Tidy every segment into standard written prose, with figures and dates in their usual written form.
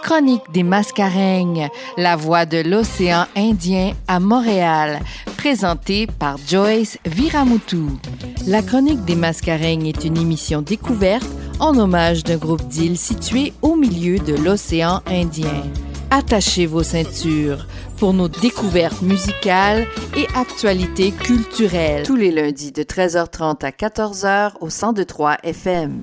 Chronique des Mascareignes, la voix de l'océan Indien à Montréal, présentée par Joyce Viramutu. La Chronique des Mascareignes est une émission découverte en hommage d'un groupe d'îles situé au milieu de l'océan Indien. Attachez vos ceintures pour nos découvertes musicales et actualités culturelles. Tous les lundis de 13h30 à 14h au 102.3 FM.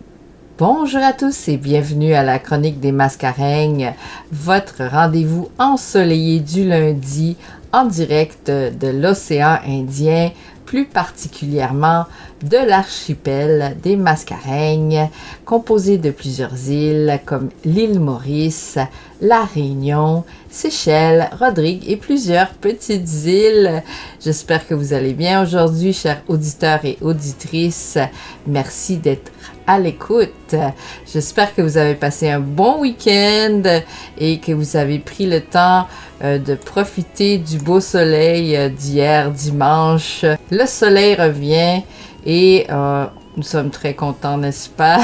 Bonjour à tous et bienvenue à la Chronique des Mascareignes, votre rendez-vous ensoleillé du lundi en direct de l'océan Indien, plus particulièrement de l'archipel des Mascareignes, composé de plusieurs îles comme l'île Maurice, la Réunion, Seychelles, Rodrigue et plusieurs petites îles. J'espère que vous allez bien aujourd'hui, chers auditeurs et auditrices. Merci d'être à l'écoute. J'espère que vous avez passé un bon week-end et que vous avez pris le temps de profiter du beau soleil d'hier dimanche. Le soleil revient et nous sommes très contents, n'est-ce pas?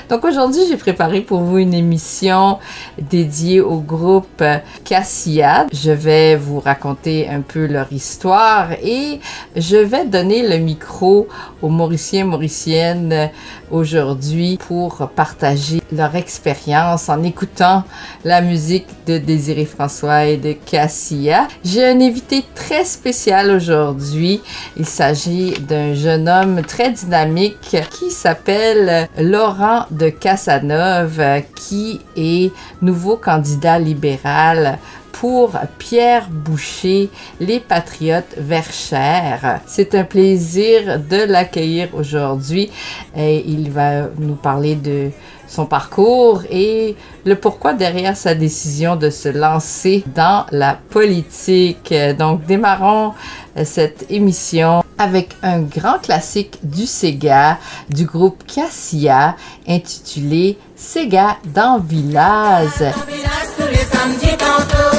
Donc aujourd'hui, j'ai préparé pour vous une émission dédiée au groupe Cassia. Je vais vous raconter un peu leur histoire et je vais donner le micro aux Mauriciens, Mauriciennes aujourd'hui pour partager leur expérience en écoutant la musique de Désiré François et de Cassia. J'ai un invité très spécial aujourd'hui. Il s'agit d'un jeune homme très dynamique qui s'appelle Laurent de Casanove, qui est nouveau candidat libéral pour Pierre Boucher, les Patriotes Verchères. C'est un plaisir de l'accueillir aujourd'hui et il va nous parler de son parcours et le pourquoi derrière sa décision de se lancer dans la politique. Donc, démarrons cette émission avec un grand classique du Sega, du groupe Cassia, intitulé Sega dans Village. Tous les samedis tantôt,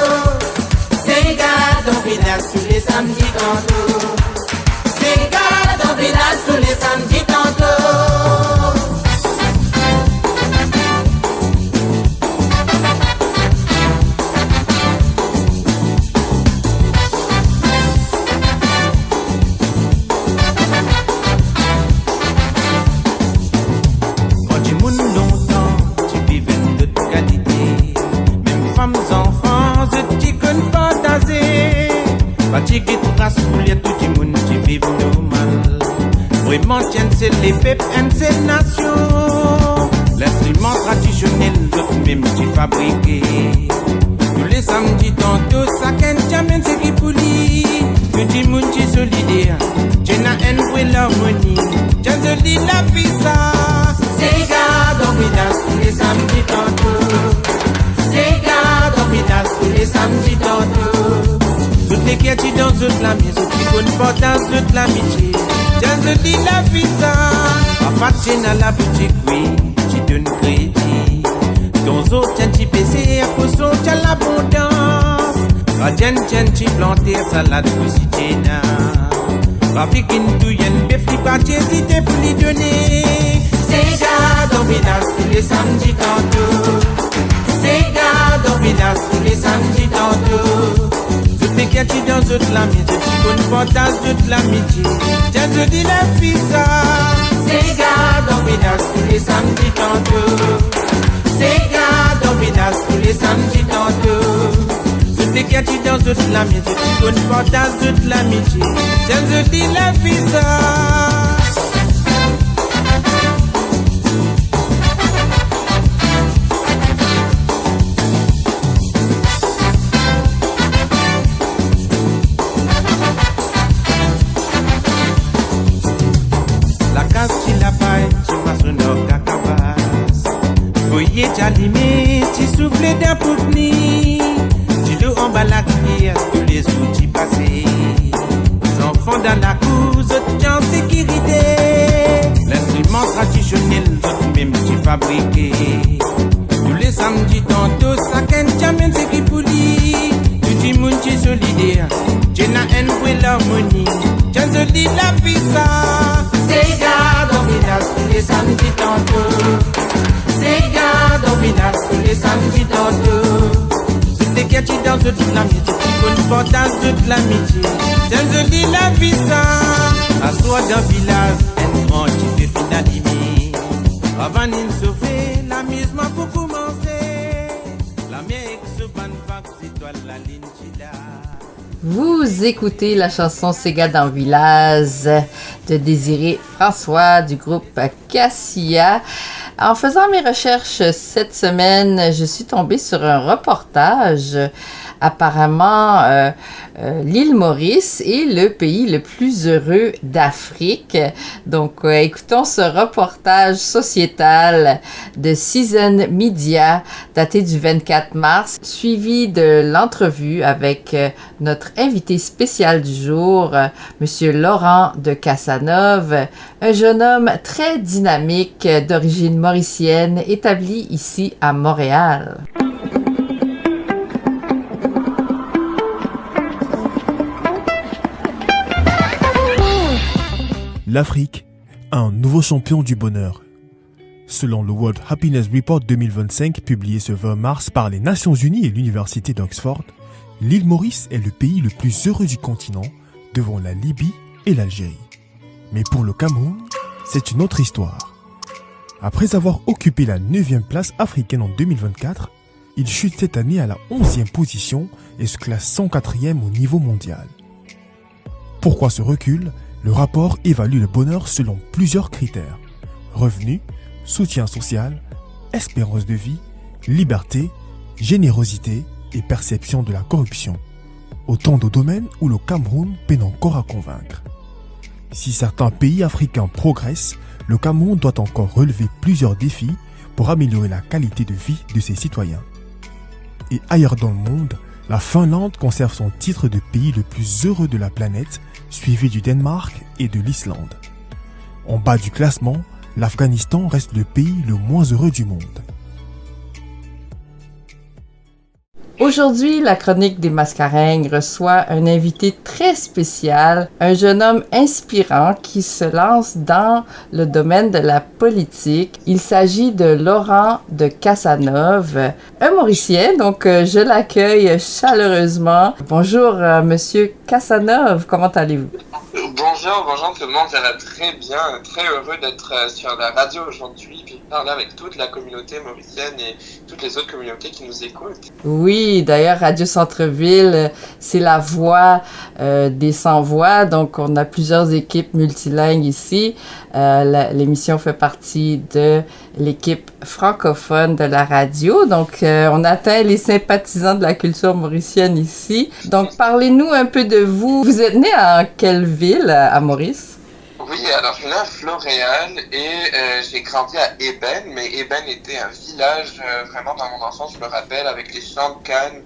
Sega dans village tous les samedis tantôt, Sega dans village tous les samedis tantôt. Fatigué tout grâce pour les tout le monde qui vivent normal. Vraiment tiens c'est les peuples et c'est nations. L'instrument traditionnel d'autres même qui fabriqué. Tous les samedis tantôt ça qu'un jamais c'est qui pouli. Tout le monde qui solidaire. Tiens un vrai l'harmonie. Tiens je dis la vie ça. C'est gars dans village tous les samedis tantôt. C'est gars dans village tous les samedis tantôt. Toutes les qui dans toute la maison, qui connaissent pas dans toute l'amitié. Tiens, je dis la vie ça. En fait, tiens à la boutique, oui, tu donnes crédit. Dans autres, tiens, tu baisses, pour ça, tiens l'abondance. Tiens, tu planter salade pour si t'es là. Ravi qui nous douille, bœuf, qui part, hésiter pour lui donner. C'est gars dans village tous les samedis tantôt. C'est gars dans village tous les samedis tantôt. Les qui dans toute l'amitié, tu connais pas dans toute l'amitié. Tiens, je dis la vie ça. C'est gars dans village tous les samedis tantôt. C'est gars dans village tous les samedis tantôt. Toutes les qui dans toute l'amitié, tu connais pas dans toute l'amitié. Tiens, je dis la vie ça. J'allume, tu souffles d'un poupni. Tu le emballes tous les outils passés. Les enfants dans la cour, autres en sécurité. L'instrument traditionnel, autres même tu fabriqué. Tous les samedis tantôt, ça qu'un jamais c'est qui pouli. Tout le monde qui solidaire. Tu n'as un vrai l'harmonie. Tiens, je dis la vie ça. C'est gars dans village tous les samedis tantôt. C'est gars dans village tous les samedis tantôt. Tiens, tu danses toute l'amitié, tu connais portage toute l'amitié. Tiens, je dis la vie ça, à soi d'un village, un grand qui fait finalimi. Avant de sauver, l'amusement pour commencer. La mienne se bonne vague, c'est toi la ligne qui l'a. Vous écoutez la chanson Sega dans le village de Désiré François du groupe Cassia. En faisant mes recherches cette semaine, je suis tombée sur un reportage. Apparemment, l'île Maurice est le pays le plus heureux d'Afrique. Donc, écoutons ce reportage sociétal de Season Media daté du 24 mars, suivi de l'entrevue avec notre invité spécial du jour, Monsieur Laurent de Casanove, un jeune homme très dynamique d'origine mauricienne établi ici à Montréal. L'Afrique a un nouveau champion du bonheur. Selon le World Happiness Report 2025 publié ce 20 mars par les Nations Unies et l'Université d'Oxford, l'île Maurice est le pays le plus heureux du continent devant la Libye et l'Algérie. Mais pour le Cameroun, c'est une autre histoire. Après avoir occupé la 9e place africaine en 2024, il chute cette année à la 11e position et se classe 104e au niveau mondial. Pourquoi ce recul ? Le rapport évalue le bonheur selon plusieurs critères. Revenus, soutien social, espérance de vie, liberté, générosité et perception de la corruption. Autant de domaines où le Cameroun peine encore à convaincre. Si certains pays africains progressent, le Cameroun doit encore relever plusieurs défis pour améliorer la qualité de vie de ses citoyens. Et ailleurs dans le monde, la Finlande conserve son titre de pays le plus heureux de la planète, suivi du Danemark et de l'Islande. En bas du classement, l'Afghanistan reste le pays le moins heureux du monde. Aujourd'hui, la chronique des Mascareignes reçoit un invité très spécial, un jeune homme inspirant qui se lance dans le domaine de la politique. Il s'agit de Laurent de Casanove, un Mauricien, donc je l'accueille chaleureusement. Bonjour, Monsieur Casanove, comment allez-vous? Bonjour tout le monde, ça va très bien, très heureux d'être sur la radio aujourd'hui, puis parler avec toute la communauté mauricienne et toutes les autres communautés qui nous écoutent. Oui, d'ailleurs, Radio Centre-Ville, c'est la voix des sans-voix, donc on a plusieurs équipes multilingues ici. L'émission fait partie de l'équipe francophone de la radio, donc on atteint les sympathisants de la culture mauricienne ici. Donc parlez-nous un peu de vous. Vous êtes né à quelle ville à Maurice? Oui, alors je suis né à Floréal et j'ai grandi à Ébène, mais Ébène était un village vraiment dans mon enfance, je me rappelle, avec les champs de canne,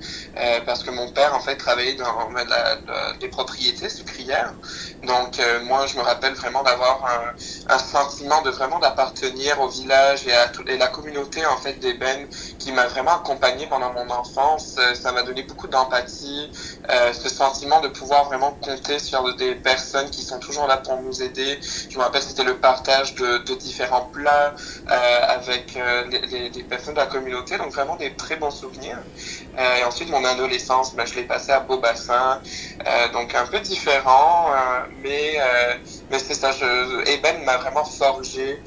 parce que mon père en fait travaillait dans les propriétés sucrières. Donc moi je me rappelle vraiment d'avoir un sentiment de vraiment d'appartenir au village et la communauté en fait d'Ébène qui m'a vraiment accompagné pendant mon enfance. Ça m'a donné beaucoup d'empathie, ce sentiment de pouvoir vraiment compter sur des personnes qui sont toujours là pour nous aider. Je me rappelle, c'était le partage de différents plats avec les personnes de la communauté, donc vraiment des très bons souvenirs. Et ensuite, mon adolescence, je l'ai passée à Beaubassin, donc un peu différent, mais c'est ça, Ébène m'a vraiment forgé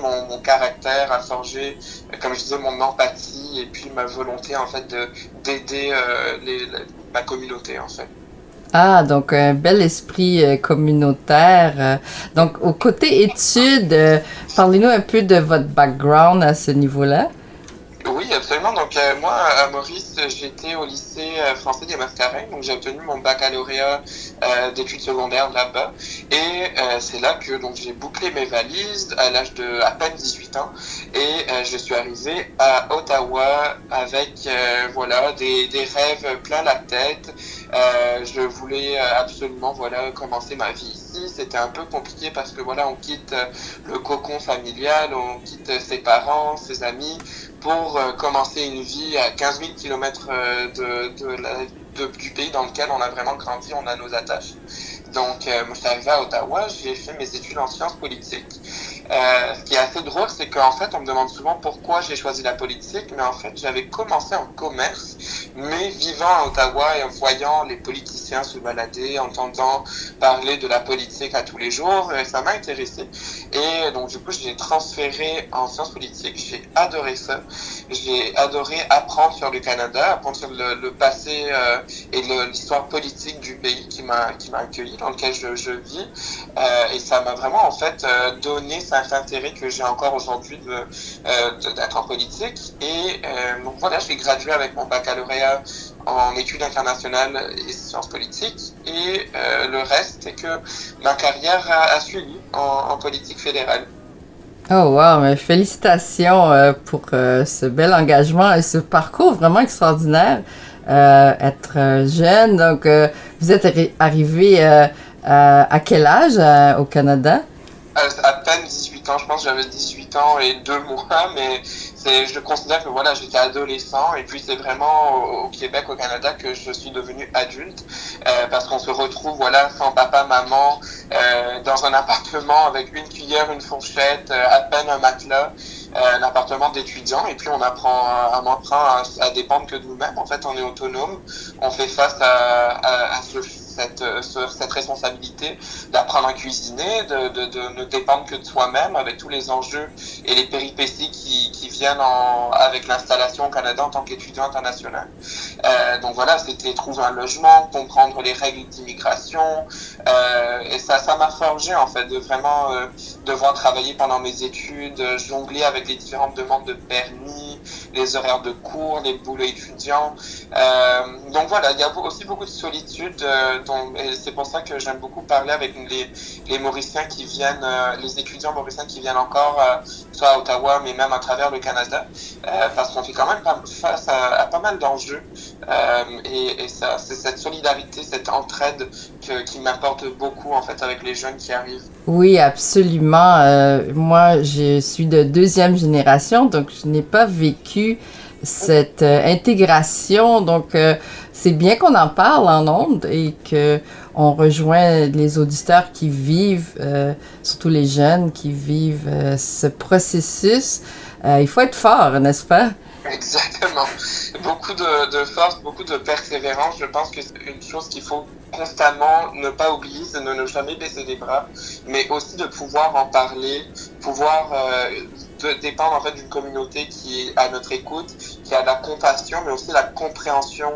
mon caractère, a forgé, comme je disais, mon empathie et puis ma volonté en fait d'aider ma communauté en fait. Ah, donc un bel esprit communautaire. Donc, au côté études, parlez-nous un peu de votre background à ce niveau-là. Oui, absolument. Donc, moi, à Maurice, j'étais au lycée français des Mascareignes. Donc, j'ai obtenu mon baccalauréat d'études secondaires là-bas. Et c'est là que donc j'ai bouclé mes valises à l'âge de à peine 18 ans. Et je suis arrivé à Ottawa avec des rêves plein la tête. Je voulais absolument commencer ma vie ici. C'était un peu compliqué parce que on quitte le cocon familial, on quitte ses parents, ses amis pour commencer une vie à 15 000 km du pays dans lequel on a vraiment grandi, on a nos attaches. Donc, moi, je suis arrivé à Ottawa, j'ai fait mes études en sciences politiques. Ce qui est assez drôle, c'est qu'en fait, on me demande souvent pourquoi j'ai choisi la politique, mais en fait, j'avais commencé en commerce, mais vivant à Ottawa et en voyant les politiciens se balader, entendant parler de la politique à tous les jours, ça m'a intéressé. Et donc, du coup, j'ai transféré en sciences politiques. J'ai adoré ça. J'ai adoré apprendre sur le Canada, apprendre sur le passé et l'histoire politique du pays qui m'a accueilli, dans lequel je vis. Et ça m'a vraiment, en fait, donné cet intérêt que j'ai encore aujourd'hui d'être en politique. Et donc voilà, j'ai gradué avec mon baccalauréat en études internationales et sciences politiques. Et le reste, c'est que ma carrière a suivi en politique fédérale. Oh wow, mais félicitations pour ce bel engagement et ce parcours vraiment extraordinaire. Être jeune, donc vous êtes arrivé à quel âge au Canada? À peine 18 ans, je pense que j'avais 18 ans et 2 mois, mais je considère que voilà, j'étais adolescent et puis c'est vraiment au Québec, au Canada que je suis devenu adulte parce qu'on se retrouve voilà sans papa, maman, dans un appartement avec une cuillère, une fourchette, à peine un matelas. Un appartement d'étudiant et puis on apprend à dépendre que de nous-mêmes. En fait, on est autonome, on fait face à cette responsabilité d'apprendre à cuisiner, de ne dépendre que de soi-même avec tous les enjeux et les péripéties qui viennent avec l'installation au Canada en tant qu'étudiant international. Donc voilà, c'était trouver un logement, comprendre les règles d'immigration et ça m'a forgé en fait de vraiment devoir travailler pendant mes études, jongler avec les différentes demandes de permis, les horaires de cours, les boulots étudiants. Donc voilà, il y a aussi beaucoup de solitude et c'est pour ça que j'aime beaucoup parler avec les Mauriciens qui viennent, les étudiants mauriciens qui viennent encore, soit à Ottawa, mais même à travers le Canada, parce qu'on fait quand même face à pas mal d'enjeux. Et ça, c'est cette solidarité, cette entraide qui m'apporte beaucoup en fait avec les jeunes qui arrivent. Oui, absolument. Moi, je suis de deuxième génération, donc je n'ai pas vécu cette intégration. Donc, c'est bien qu'on en parle en ondes et qu'on rejoint les auditeurs qui vivent, surtout les jeunes qui vivent ce processus. Il faut être fort, n'est-ce pas? Exactement. Beaucoup de force, beaucoup de persévérance. Je pense que c'est une chose qu'il faut constamment ne pas oublier, c'est de ne jamais baisser les bras, mais aussi de pouvoir en parler, pouvoir dépendre en fait d'une communauté qui est à notre écoute, qui a la compassion, mais aussi la compréhension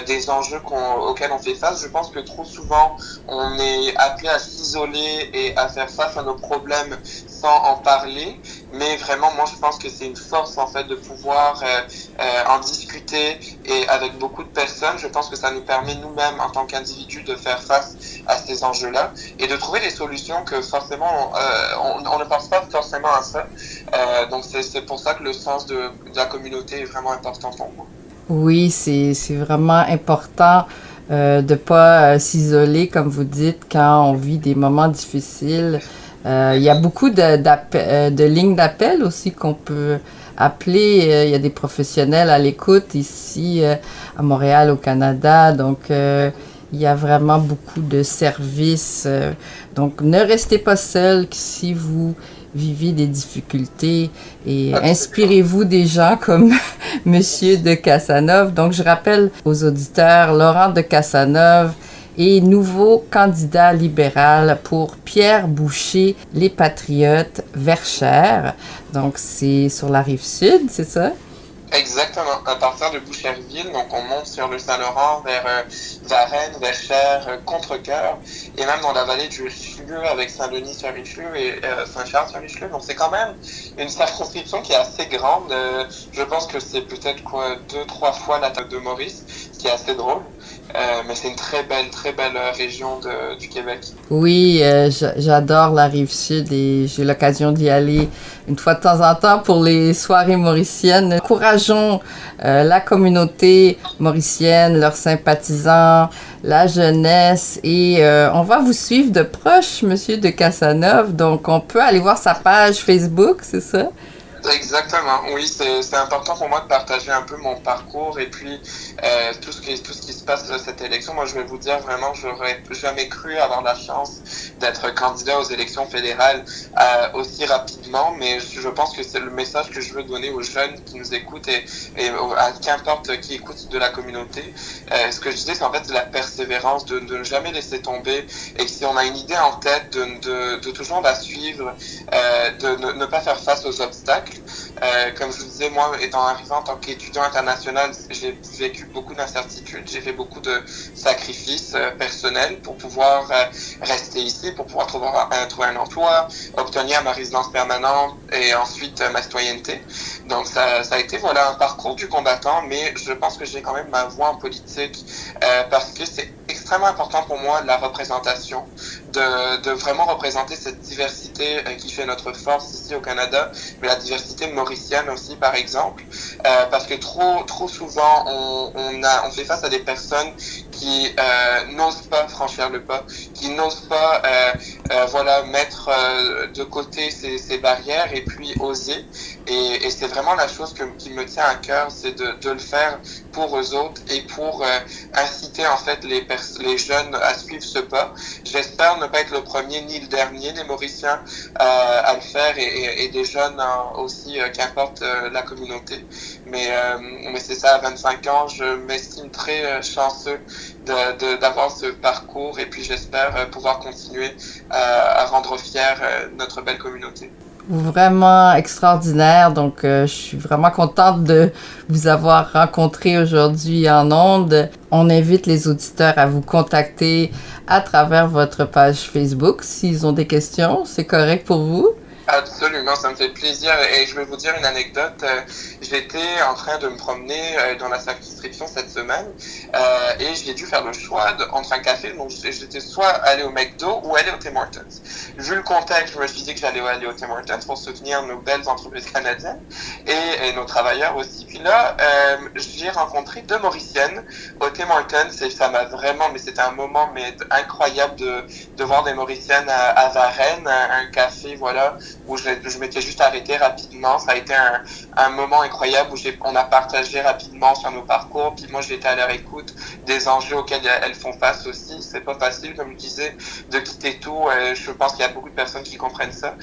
des enjeux auxquels on fait face. Je pense que trop souvent, on est appelé à s'isoler et à faire face à nos problèmes sans en parler, mais vraiment, moi, je pense que c'est une force en fait de pouvoir en discuter et avec beaucoup de personnes. Je pense que ça nous permet nous-mêmes en tant qu'individus de faire face à ces enjeux-là et de trouver des solutions que forcément on ne pense pas forcément à ça. Donc c'est pour ça que le sens de la communauté est vraiment important pour moi. Oui, c'est vraiment important de pas s'isoler, comme vous dites, quand on vit des moments difficiles. Il y a beaucoup de lignes d'appel aussi qu'on peut appeler. Il y a des professionnels à l'écoute ici à Montréal, au Canada. Donc, il y a vraiment beaucoup de services. Donc, ne restez pas seul si vous vivez des difficultés et inspirez-vous des gens comme Monsieur de Casanove. Donc, je rappelle aux auditeurs, Laurent de Casanove est nouveau candidat libéral pour Pierre Boucher, les Patriotes, Verchères. Donc, c'est sur la Rive-Sud, c'est ça? Exactement, à partir de Boucherville, donc on monte sur le Saint-Laurent vers Varennes, Verchères, Contrecœur, et même dans la vallée du Richelieu avec Saint-Denis-sur-Richelieu et Saint-Charles-sur-Richelieu. Donc c'est quand même une circonscription qui est assez grande. Je pense que c'est peut-être 2-3 fois la taille de Maurice, ce qui est assez drôle. Mais c'est une très belle région du Québec. Oui, j'adore la Rive-Sud et j'ai l'occasion d'y aller une fois de temps en temps pour les soirées mauriciennes. Encourageons la communauté mauricienne, leurs sympathisants, la jeunesse et on va vous suivre de proche, Monsieur de Casanove. Donc, on peut aller voir sa page Facebook, c'est ça? Exactement, oui, c'est important pour moi de partager un peu mon parcours et puis tout ce qui se passe de cette élection. Moi, je vais vous dire vraiment, j'aurais jamais cru avoir la chance d'être candidat aux élections fédérales aussi rapidement, mais je pense que c'est le message que je veux donner aux jeunes qui nous écoutent et à qu'importe qui écoute de la communauté. Ce que je disais, c'est en fait de la persévérance, de ne jamais laisser tomber et que si on a une idée en tête, de toujours la suivre, de ne pas faire face aux obstacles. Comme je vous disais, moi, étant arrivé en tant qu'étudiant international, j'ai vécu beaucoup d'incertitudes, j'ai fait beaucoup de sacrifices personnels pour pouvoir rester ici, pour pouvoir trouver un emploi, obtenir ma résidence permanente et ensuite ma citoyenneté. Donc ça a été voilà un parcours du combattant, mais je pense que j'ai quand même ma voix en politique parce que c'est extrêmement important pour moi la représentation, de vraiment représenter cette diversité qui fait notre force ici au Canada, mais la diversité mauricienne aussi par exemple, parce que trop souvent on fait face à des personnes qui n'osent pas franchir le pas, qui n'osent pas voilà mettre de côté ces barrières et puis oser. Et c'est vraiment la chose qui me tient à cœur, c'est de le faire pour eux autres et pour inciter en fait les jeunes à suivre ce pas. J'espère ne pas être le premier ni le dernier des Mauriciens à le faire et des jeunes aussi, qu'importe la communauté. Mais c'est ça, à 25 ans, je m'estime très chanceux d'avoir ce parcours et puis j'espère pouvoir continuer à rendre fier notre belle communauté. Vraiment extraordinaire. Donc, je suis vraiment contente de vous avoir rencontré aujourd'hui en ondes. On invite les auditeurs à vous contacter à travers votre page Facebook s'ils ont des questions. C'est correct pour vous? Absolument, ça me fait plaisir et je vais vous dire une anecdote. J'étais en train de me promener dans la circonscription cette semaine et j'ai dû faire le choix entre un café. Donc j'étais soit aller au McDo ou aller au Tim Hortons. Vu le contexte, je me suis dit que j'allais aller au Tim Hortons pour soutenir nos belles entreprises canadiennes et nos travailleurs aussi. Puis là, j'ai rencontré deux Mauriciennes au Tim Hortons et ça m'a vraiment, mais c'était un moment incroyable de voir des Mauriciennes à Varennes, un café, voilà, où je m'étais juste arrêté rapidement. Ça a été un moment incroyable où on a partagé rapidement sur nos parcours. Puis moi, j'étais à leur écoute des enjeux auxquels elles font face aussi. C'est pas facile, comme je disais, de quitter tout. Je pense qu'il y a beaucoup de personnes qui comprennent ça,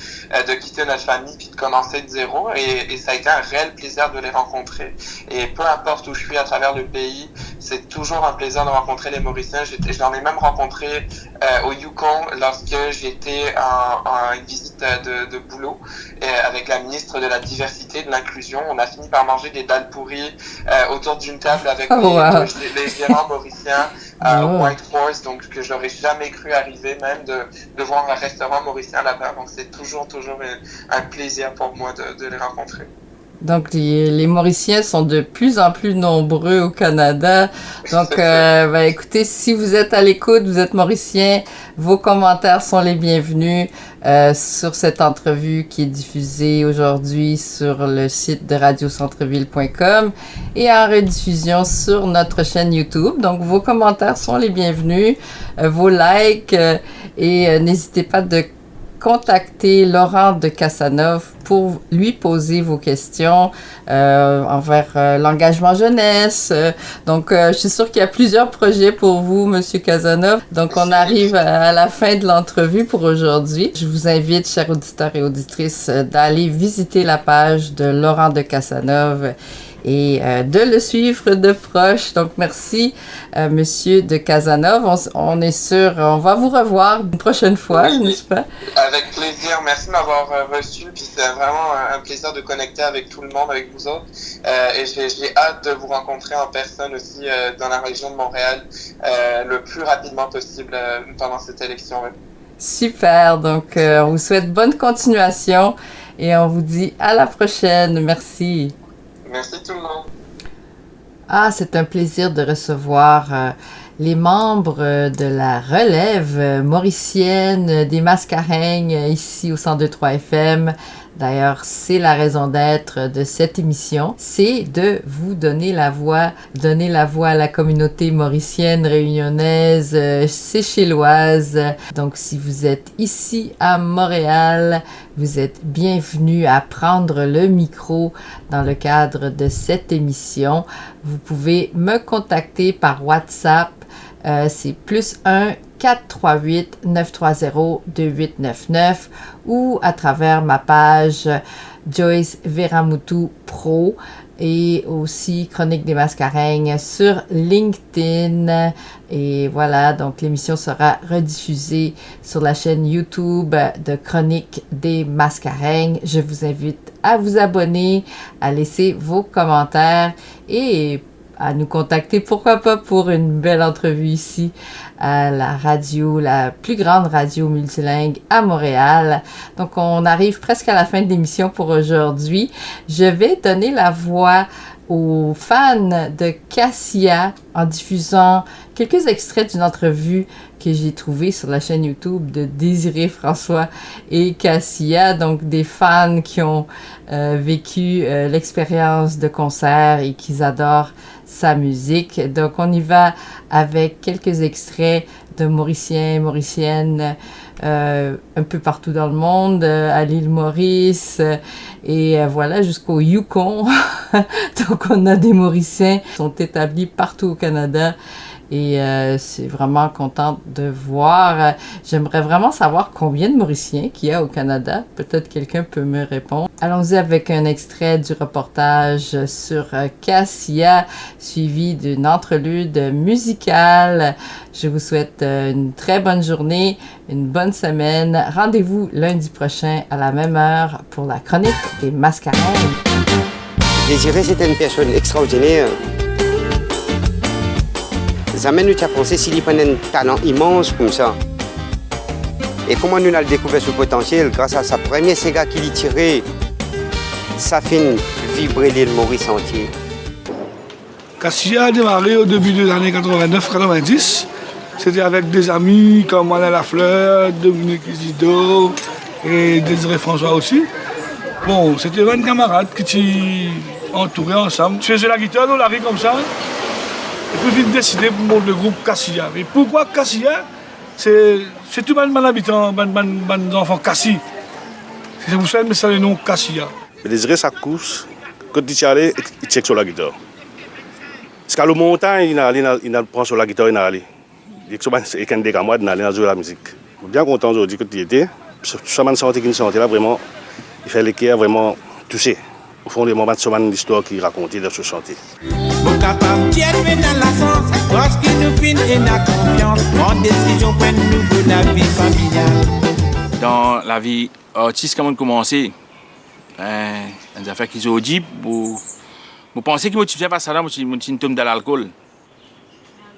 de quitter notre famille puis de commencer de zéro. Et ça a été un réel plaisir de les rencontrer. Et peu importe où je suis à travers le pays, c'est toujours un plaisir de rencontrer les Mauriciens. J'en ai même rencontré au Yukon lorsque j'étais en une visite de boulot avec la ministre de la diversité et de l'inclusion. On a fini par manger des dalles pourries autour d'une table avec les gérants mauriciens à White Horse, donc que j'aurais jamais cru arriver même de voir un restaurant mauricien là-bas. Donc c'est toujours un plaisir pour moi de les rencontrer. Donc, les Mauriciens sont de plus en plus nombreux au Canada. Donc, écoutez, si vous êtes à l'écoute, vous êtes Mauricien, vos commentaires sont les bienvenus sur cette entrevue qui est diffusée aujourd'hui sur le site de radiocentreville.com et en rediffusion sur notre chaîne YouTube. Donc, vos commentaires sont les bienvenus, vos likes et n'hésitez pas de contacter Laurent de Casanov pour lui poser vos questions envers l'engagement jeunesse. Donc, je suis sûre qu'il y a plusieurs projets pour vous, Monsieur Casanov. Donc, on arrive à la fin de l'entrevue pour aujourd'hui. Je vous invite, chers auditeurs et auditrices, d'aller visiter la page de Laurent de Casanov et de le suivre de proche. Donc, merci, Monsieur de Casanov. On est sûr, on va vous revoir une prochaine fois, n'est-ce pas? Avec plaisir. Merci de m'avoir reçu. Puis c'est vraiment un plaisir de connecter avec tout le monde, avec vous autres. Et j'ai hâte de vous rencontrer en personne aussi dans la région de Montréal le plus rapidement possible pendant cette élection. Super. Donc, on vous souhaite bonne continuation et on vous dit à la prochaine. Merci. Merci tout le monde. Ah, c'est un plaisir de recevoir les membres de la relève mauricienne des Mascareignes ici au 102.3 FM D'ailleurs, c'est la raison d'être de cette émission, c'est de vous donner la voix à la communauté mauricienne, réunionnaise, séchelloise. Donc, si vous êtes ici à Montréal, vous êtes bienvenus à prendre le micro dans le cadre de cette émission. Vous pouvez me contacter par WhatsApp. C'est +1 438 930 2899 ou à travers ma page Joyce Viramutu Pro et aussi Chronique des Mascareignes sur LinkedIn. Et voilà, donc l'émission sera rediffusée sur la chaîne YouTube de Chronique des Mascareignes. Je vous invite à vous abonner, à laisser vos commentaires et à nous contacter, pourquoi pas pour une belle entrevue ici à la radio, la plus grande radio multilingue à Montréal. Donc, on arrive presque à la fin de l'émission pour aujourd'hui. Je vais donner la voix aux fans de Cassia en diffusant quelques extraits d'une entrevue que j'ai trouvée sur la chaîne YouTube de Désiré François et Cassia, donc des fans qui ont vécu l'expérience de concert et qui adorent sa musique. Donc, on y va avec quelques extraits de Mauriciens, Mauriciennes, un peu partout dans le monde, à l'île Maurice, et voilà, jusqu'au Yukon. Donc, on a des Mauriciens qui sont établis partout au Canada. Et c'est vraiment contente de voir. J'aimerais vraiment savoir combien de Mauriciens qu'il y a au Canada. Peut-être quelqu'un peut me répondre. Allons-y avec un extrait du reportage sur Cassia, suivi d'une entrelude musicale. Je vous souhaite une très bonne journée, une bonne semaine. Rendez-vous lundi prochain à la même heure pour la chronique des Mascareignes. Désiré, c'était une personne extraordinaire. Jamais nous t'avons pensé s'il prenait un talent immense comme ça. Et comment nous avons découvert ce potentiel grâce à sa première Sega qu'il a tiré, ça fait vibrer l'île Maurice entière. Cassia a démarré au début des années 89-90. C'était avec des amis comme Alain Lafleur, Dominique Isidore et Désiré François aussi. Bon, c'était 20 camarades qui entourés ensemble. Je faisais la guitare dans la rue comme ça. Et puis vite décidé pour monter le groupe Cassia. Mais pourquoi Cassia? C'est tout le monde habitant, les enfants Cassis. C'est pour ça que c'est le nom Cassia. Désiré sa course, quand il allait, il check sur la guitare. Parce qu'à le montagne, il prend sur la guitare, il allait. Il est qu'un des camarades, il allait jouer la musique. Je suis bien content aujourd'hui que tu y étais. Ça m'a senti qu'il sentait là vraiment, il fait l'équerre vraiment touché. Au fond, des moments de l'histoire qu'il racontait dans ce chantier. Mon capable, tu es dans la sens, lorsqu'il nous finit et n'a confiance, en décision pour nous la vie familiale. Dans la vie artiste, quand on commençait, des affaires qui sont audibles, je pensais que je ne pas ça là, je suis tombé dans l'alcool.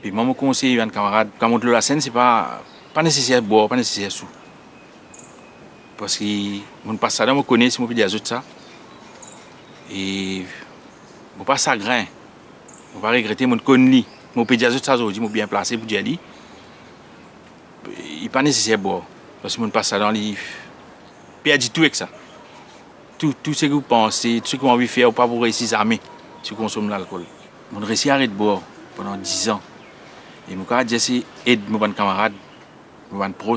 Puis moi, je conseille à un camarade, quand on monte la scène, ce n'est pas nécessaire de boire, pas nécessaire de sous. Parce que je passe ça là, je connais, si je peux dire ça. Et je ne pas chagrin. Je ne pas regretter mon connu. Je peux dire ça aujourd'hui, je suis bien placé pour dire. Il n'est pas nécessaire de boire. Parce que je passe ça dans les. Puis il dit tout avec ça. Tout ce que vous pensez, tout ce que vous avez envie de faire, pas pour réussir à si vous consommez l'alcool. Je réussi à arrêter de boire pendant 10 ans. Et je dis c'est aide mes bons camarades, mes bons pros.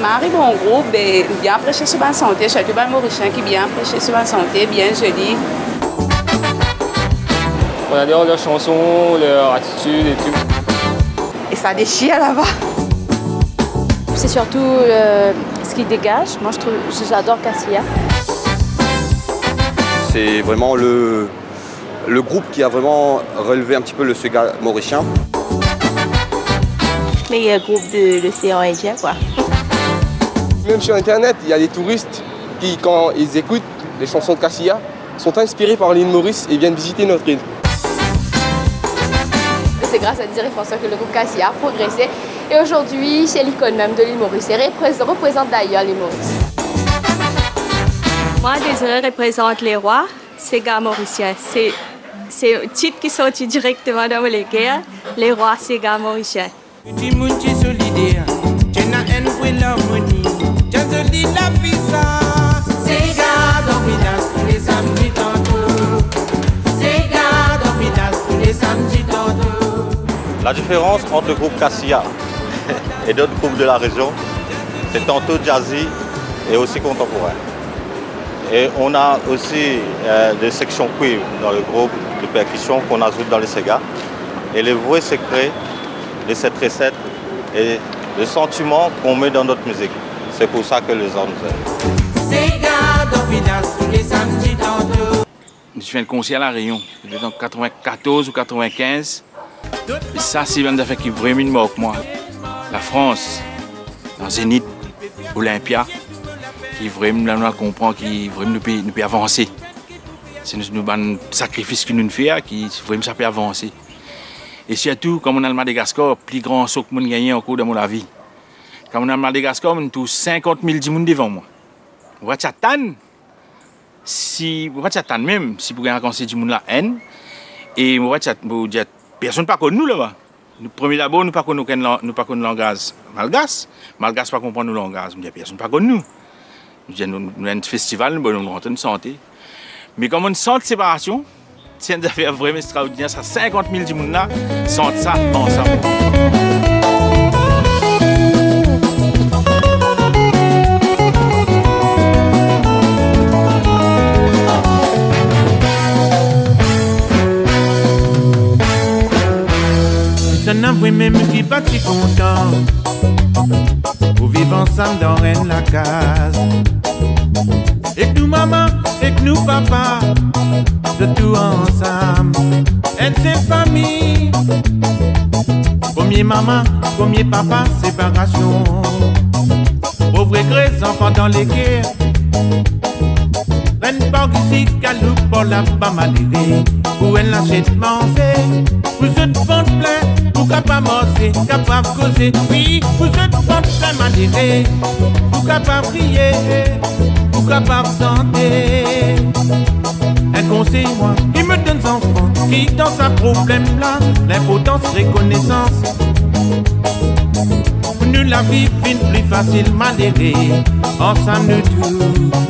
Marie, mon groupe, bien prêché sur la santé, surtout les Mauriciens qui bien prêché sur la santé, bien joli. On adore leurs chansons, leur attitude et tout. Et ça déchire là-bas. C'est surtout ce qui dégage. Moi, j'adore Cassia. C'est vraiment le groupe qui a vraiment relevé un petit peu le Sega mauricien. Meilleur groupe de l'océan Indien, quoi. Même sur Internet, il y a des touristes qui, quand ils écoutent les chansons de Cassia, sont inspirés par l'île Maurice et viennent visiter notre île. C'est grâce à Désiré François que le groupe Cassia a progressé. Et aujourd'hui, c'est l'icône même de l'île Maurice. Et représente d'ailleurs l'île Maurice. Moi, Désiré représente les rois, Sega mauricien. C'est un titre qui sortit directement dans les guerres, les rois Sega mauriciens. Tu es solidaire, tu n'as un La différence entre le groupe Cassia et d'autres groupes de la région, c'est tantôt jazzy et aussi contemporain. Et on a aussi des sections cuivre dans le groupe de percussion qu'on ajoute dans les Sega. Et le vrai secret de cette recette est le sentiment qu'on met dans notre musique. C'est pour ça que les gens nous aiment. Sega dans village tous les samedis tantôt. Je fais un concert à La Réunion, c'était en 94 ou 95. Et ça, c'est une affaire qui vraiment me marque moi. La France, dans Zénith, Olympia, qui vraiment nous comprend, qui vraiment nous peut avancer. C'est un sacrifice que nous faisons, qui vraiment ça peut avancer. Et surtout, comme on a le Madagascar, plus grand saut que nous gagné encore dans ma vie. Quand on a le Madagascar, on a tous 50 000 personnes devant moi. On va t'attendre. Si on va t'attendre même, si vous avez rencontré du monde la haine, et on va dire personne pas connu nous là-bas. Nous premier d'abord nous pas connu le langage malgache, malgache pas comprendre le langage. On dit personne pas connu nous. Nous un festival, nous rentrons de santé. Mais comme on sent cette séparation, c'est une affaire vraiment extraordinaire. Ça 50 000 personnes là sentent ça ensemble. C'est un vrai même qui pas si content. Pour vivre ensemble dans la case. Et que nous maman, et que nous papa, surtout ensemble. Et c'est famille. Premier maman, premier papa, séparation. Pauvre grès, enfants dans les guerres. Reine pas ici, caloupe pour la pas malérée. Où elle l'achète manger. Vous êtes ventre plein, vous capable manger, capable causer. Oui, vous êtes ventre plein maléré. Vous capable prier, vous capable santé. Un conseil, moi, qui me donne enfant, qui dans sa problème là, l'importance, reconnaissance. Nous la vie fin plus facile, maléré. Ensemble nous tous.